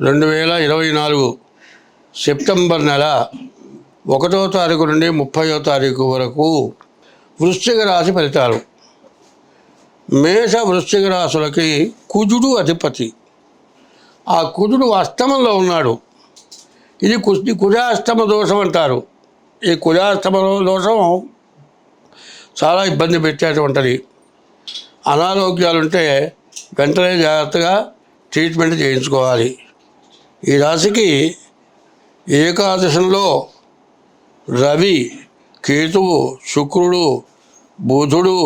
2024 September నెల 1వ తారీఖు నుండి 30వ తారీఖు వరకు వృశ్చిక రాశి ఫలితాలు. మేష వృశ్చిక రాశులకి కుజుడు అధిపతి. ఆ కుజుడు అష్టమంలో ఉన్నాడు. ఇది కుజాష్టమ దోషం అంటారు. ఈ కుజాష్టమ దోషం చాలా ఇబ్బంది పెట్టేటువంటిది. అనారోగ్యాలుంటే వెంటనే జాగ్రత్తగా ట్రీట్మెంట్ చేయించుకోవాలి. ఈ రాశికి ఏకాదశంలో రవి, కేతువు, శుక్రుడు, బుధుడు,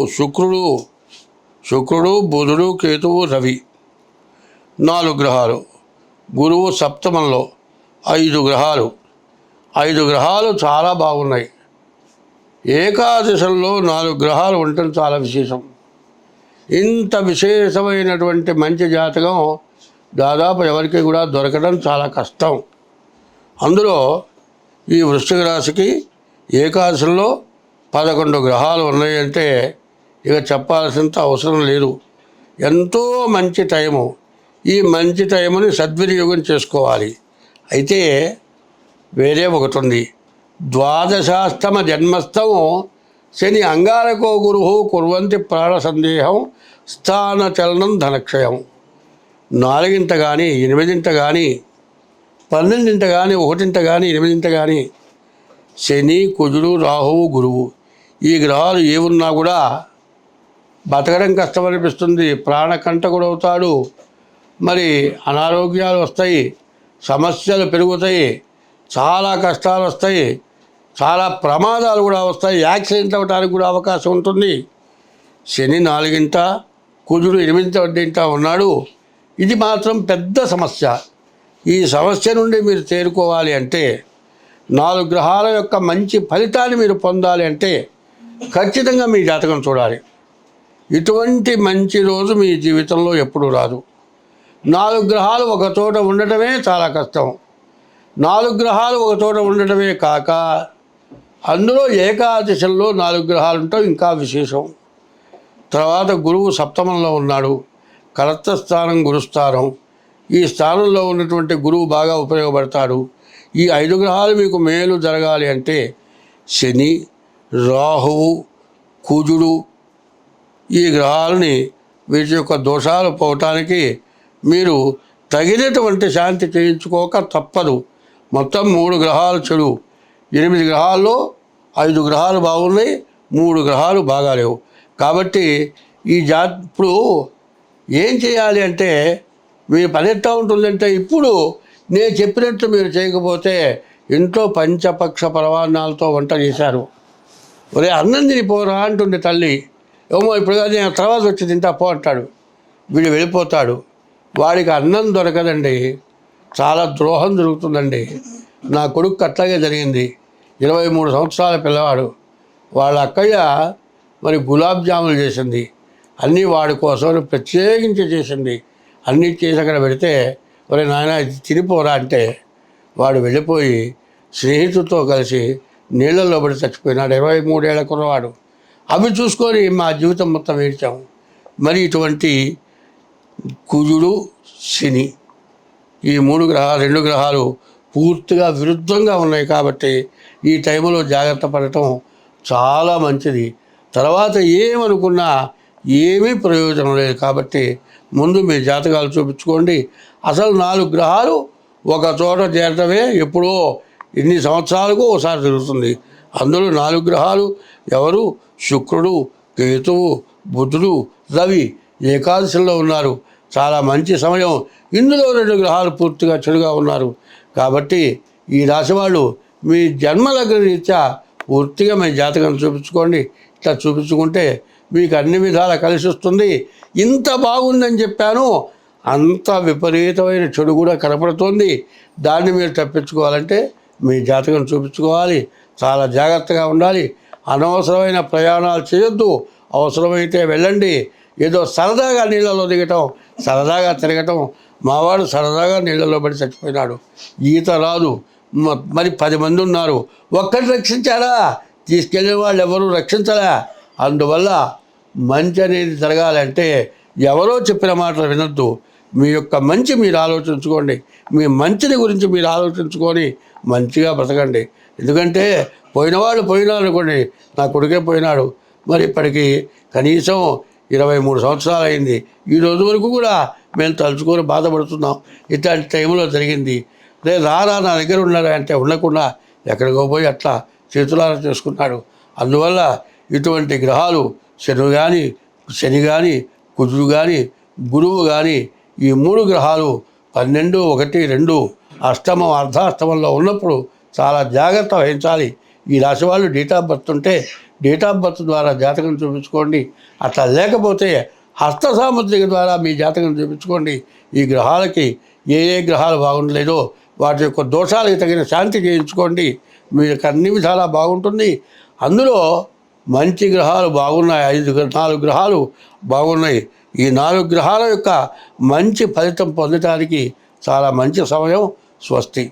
కేతువు, రవి 4 గ్రహాలు. గురువు సప్తమంలో 5 గ్రహాలు. 5 గ్రహాలు చాలా బాగున్నాయి. ఏకాదశంలో 4 గ్రహాలు ఉండటం చాలా విశేషం. ఇంత విశేషమైనటువంటి మంచి జాతకం దాదాపు ఎవరికి కూడా దొరకడం చాలా కష్టం. అందులో ఈ వృశ్చిక రాశికి ఏకాదశంలో 11 గ్రహాలు ఉన్నాయంటే ఇక చెప్పాల్సినంత అవసరం లేదు. ఎంతో మంచి టైము. ఈ మంచి టైముని సద్వినియోగం చేసుకోవాలి. అయితే వేరే ఒకటి ఉంది. ద్వాదశాష్టమ జన్మస్థం శని అంగారకో గురు కుర్వంతి ప్రాణ సందేహం స్థాన చలనం ధనక్షయం. 4ంట కానీ 8ంట కానీ 12ంట కానీ 1ంట కానీ 8ంట కానీ శని, కుజుడు, రాహువు, గురువు ఈ గ్రహాలు ఏమున్నా కూడా బతకడం కష్టమనిపిస్తుంది. ప్రాణకంటకుడు అవుతాడు. మరి అనారోగ్యాలు వస్తాయి, సమస్యలు పెరుగుతాయి, చాలా కష్టాలు వస్తాయి, చాలా ప్రమాదాలు కూడా వస్తాయి, యాక్సిడెంట్ అవ్వడానికి కూడా అవకాశం ఉంటుంది. శని 4ంట, కుజుడు 8ంట ఉన్నాడు. ఇది మాత్రం పెద్ద సమస్య. ఈ సమస్య నుండి మీరు తేరుకోవాలి అంటే 4 గ్రహాల యొక్క మంచి ఫలితాన్ని మీరు పొందాలి అంటే ఖచ్చితంగా మీ జాతకం చూడాలి. ఇటువంటి మంచి రోజు మీ జీవితంలో ఎప్పుడూ రాదు. 4 గ్రహాలు ఒక చోట ఉండటమే చాలా కష్టం. 4 గ్రహాలు ఒక చోట ఉండటమే కాక అందులో ఏకాదశంలో 4 గ్రహాలు ఉంటాం ఇంకా విశేషం. తర్వాత గురువు సప్తమంలో ఉన్నాడు. కలత్ర స్థానం గురుస్థానం. ఈ స్థానంలో ఉన్నటువంటి గురువు బాగా ఉపయోగపడతాడు. ఈ 5 గ్రహాలు మీకు మేలు జరగాలి అంటే శని, రాహువు, కుజుడు ఈ గ్రహాలని వీటి యొక్క దోషాలు పోవటానికి మీరు తగినటువంటి శాంతి చేయించుకోక తప్పదు. మొత్తం 3 గ్రహాలు చెడు. 8 గ్రహాల్లో 5 గ్రహాలు బాగున్నాయి, 3 గ్రహాలు బాగాలేవు. కాబట్టి ఇప్పుడు ఏం చేయాలి అంటే మీ పని ఎట్లా ఉంటుందంటే ఇప్పుడు నేను చెప్పినట్టు మీరు చేయకపోతే ఇంట్లో పంచపక్ష పరవాన్నాలతో వంట చేశారు. ఒరే అన్నం తినిపోరా అంటుంది తల్లి. ఏమో ఇప్పుడు కాదు నేను తర్వాత వచ్చి తింటా పో అంటాడు. వీడు వెళ్ళిపోతాడు. వాడికి అన్నం దొరకదండి. చాలా ద్రోహం జరుగుతుందండి. నా కొడుకు అట్లాగే జరిగింది. 23 సంవత్సరాల పిల్లవాడు. వాళ్ళ అక్కయ్య మరి గులాబ్ జాములు చేసింది. అన్నీ వాడి కోసం ప్రత్యేకించి చేసింది. అన్నీ చేసి అక్కడ పెడితే ఒరే నాయన ఇది తినిపోరా అంటే వాడు వెళ్ళిపోయి స్నేహితులతో కలిసి నీళ్ళల్లో పడి చచ్చిపోయినాడు. 23 ఏళ్ల కుర్రవాడు. అవి చూసుకొని మా జీవితం మొత్తం ఏడ్చాము. మరి ఇటువంటి కుజుడు, శని ఈ 2 గ్రహాలు పూర్తిగా విరుద్ధంగా ఉన్నాయి. కాబట్టి ఈ టైంలో జాగ్రత్త పడటం చాలా మంచిది. తర్వాత ఏమనుకున్నా ఏమీ ప్రయోజనం లేదు. కాబట్టి ముందు మీ జాతకాలు చూపించుకోండి. అసలు 4 గ్రహాలు ఒక చోట చేరటమే ఎప్పుడో ఇన్ని సంవత్సరాలకు ఒకసారి జరుగుతుంది. అందులో 4 గ్రహాలు ఎవరు? శుక్రుడు, కేతువు, బుధుడు, రవి ఏకాదశంలో ఉన్నారు. చాలా మంచి సమయం. ఇందులో 2 గ్రహాలు పూర్తిగా చెడుగా ఉన్నారు. కాబట్టి ఈ రాశి వాళ్ళు మీ జన్మలగ్న రీత్యా పూర్తిగా మీ జాతకం చూపించుకోండి. ఇట్లా చూపించుకుంటే మీకు అన్ని విధాలా కలిసి వస్తుంది. ఇంత బాగుందని చెప్పాను, అంత విపరీతమైన చెడు కూడా కనపడుతుంది. దాన్ని మీరు తప్పించుకోవాలంటే మీ జాతకం చూపించుకోవాలి. చాలా జాగ్రత్తగా ఉండాలి. అనవసరమైన ప్రయాణాలు చేయొద్దు. అవసరమైతే వెళ్ళండి. ఏదో సరదాగా నీళ్ళలో దిగటం, సరదాగా తిరగటం. మావాడు సరదాగా నీళ్ళలో పడి చచ్చిపోయినాడు. ఈత రాదు. మరి 10 మంది ఉన్నారు, ఒక్కటి రక్షించాడా? తీసుకెళ్ళిన వాళ్ళు ఎవరూ రక్షించలే. అందువల్ల మంచి అనేది జరగాలంటే ఎవరో చెప్పిన మాటలు వినొద్దు. మీ యొక్క మంచి మీరు ఆలోచించుకోండి, మీ మంచిని గురించి మీరు ఆలోచించుకొని మంచిగా బ్రతకండి. ఎందుకంటే పోయినవాడు పోయినాడు అనుకోండి, నా కొడుకే పోయినాడు, మరి ఇప్పటికీ కనీసం 23 సంవత్సరాలు అయింది, ఈ రోజు వరకు కూడా మేము తలుచుకొని బాధపడుతున్నాం. ఇట్లాంటి టైంలో జరిగింది. రారా నా దగ్గర ఉన్నారా అంటే ఉండకుండా ఎక్కడికో పోయి అట్లా చేతులారా చేసుకున్నాడు. అందువల్ల ఇటువంటి గ్రహాలు శని కానీ కుజుడు కానీ గురువు కానీ ఈ 3 గ్రహాలు 12, 1, 2 అష్టమం అర్ధాష్టమంలో ఉన్నప్పుడు చాలా జాగ్రత్త వహించాలి. ఈ రాశి వాళ్ళు డేట్ ఆఫ్ బర్త్ ఉంటే డేట్ ఆఫ్ బర్త్ ద్వారా జాతకం చూపించుకోండి. అట్లా లేకపోతే హస్త సాముద్రిక ద్వారా మీ జాతకం చూపించుకోండి. ఈ గ్రహాలకి ఏ గ్రహాలు బాగుండలేదో వాటి యొక్క దోషాలకు తగిన శాంతి చేయించుకోండి. మీకు అన్ని విధాలా బాగుంటుంది. అందులో మంచి గ్రహాలు బాగున్నాయి, 4 గ్రహాలు బాగున్నాయి. ఈ 4 గ్రహాల యొక్క మంచి ఫలితం పొందటానికి చాలా మంచి సమయం. స్వస్తి.